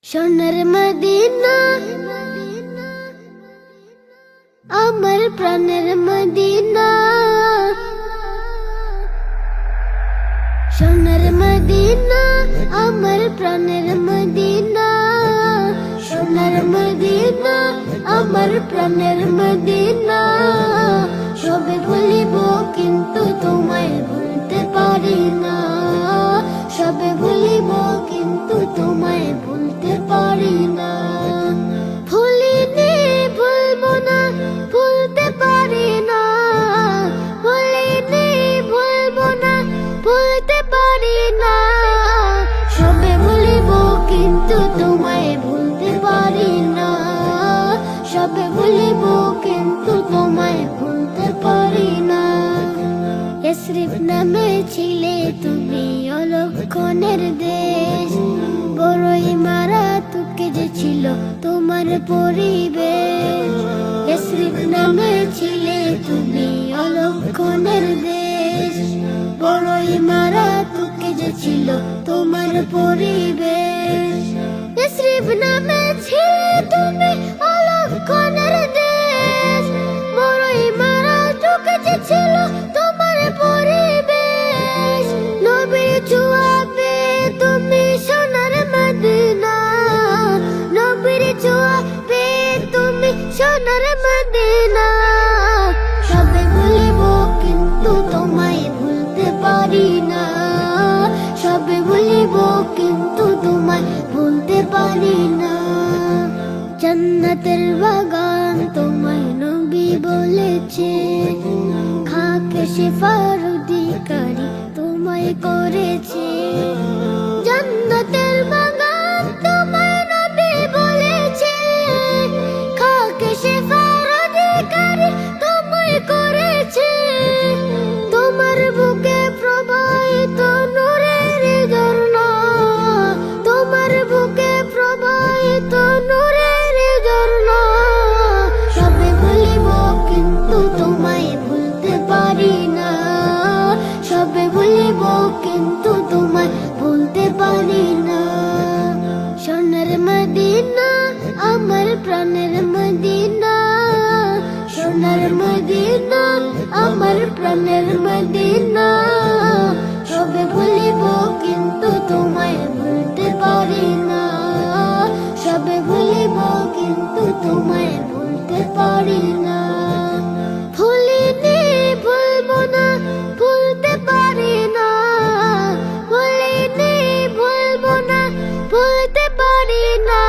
সোনার মদিনা আমার প্রাণের মদিনা, সোনার মদিনা আমার প্রাণের মদিনা, সোনার মদিনা আমার প্রাণের মদিনা। সবে ভুলিব কিন্তু তোমায় ভুলতে পারি না, সবে ভুলিব কিন্তু তোমায় ভুলতে পারি না। ভুলিনি ভুলবো না, ভুলতে পারি না, ভুলিনি ভুলবো না, ভুলতে পারি না। সবে ভুলিব কিন্তু তোমায় ভুলতে পারি না, সবে ভুলিব কিন্তু তোমায় ভুলতে পারি না। ইয়াসরিব নামে ছিলে তুমি অলক্ষণের দেশ, বড়ই মারাত্মক যে ছিল তোমার পরিবেশ। ইয়াসরিব নামে ছিলে তুমি অলক্ষণের দেশ, বড়ই মারাত্মক যে ছিল তোমার পরিবেশ। ইয়াসরিব নামে ছিলে তুমি অলক্ষণের দেশ, বড়ই মারাত্মক যে ছিল তোমার পরিবেশ। নবীর ছোঁয়াবে তুমি সোনার মদিনা, নবীর ছোঁয়াবে তুমি সোনার মদিনা। সবে ভুলিব কিন্তু তোমায় ভুলতে পারি না, সবে ভুলিব কিন্তু তোমায় ভুলতে পারি না। জান্নাতের বাগান তোমায় নবী বলেছে, খাকে শিফার অধিকারী তোমায় করেছে। জান্নাতের বাগান তোমায় নবী বলেছে, খাকে শিফার অধিকারী তোমায় করেছে। তোমার বুকে প্রবাহিত নূরের ঝর্ণা, তোমার বুকে প্রবাহিত নূরের ঝর্ণা। সবে ভুলিব কিন্তু তোমায় ভুলতে পারি না, সবে ভুলিব কিন্তু তোমায় ভুলতে পারি না। সোনার মদিনা আমার প্রাণের মদিনা, সোনার মদিনা আমার প্রাণের মদিনা। সবে ভুলিব কিন্তু তোমায় ভুলতে পারি না, সবে ভুলিব কিন্তু তোমায় ভুলতে পারি না। ভুলিনি ভুলবো না, ভুলতে পারি না, ভুলিনি ভুলবো না, ভুলতে পারি না।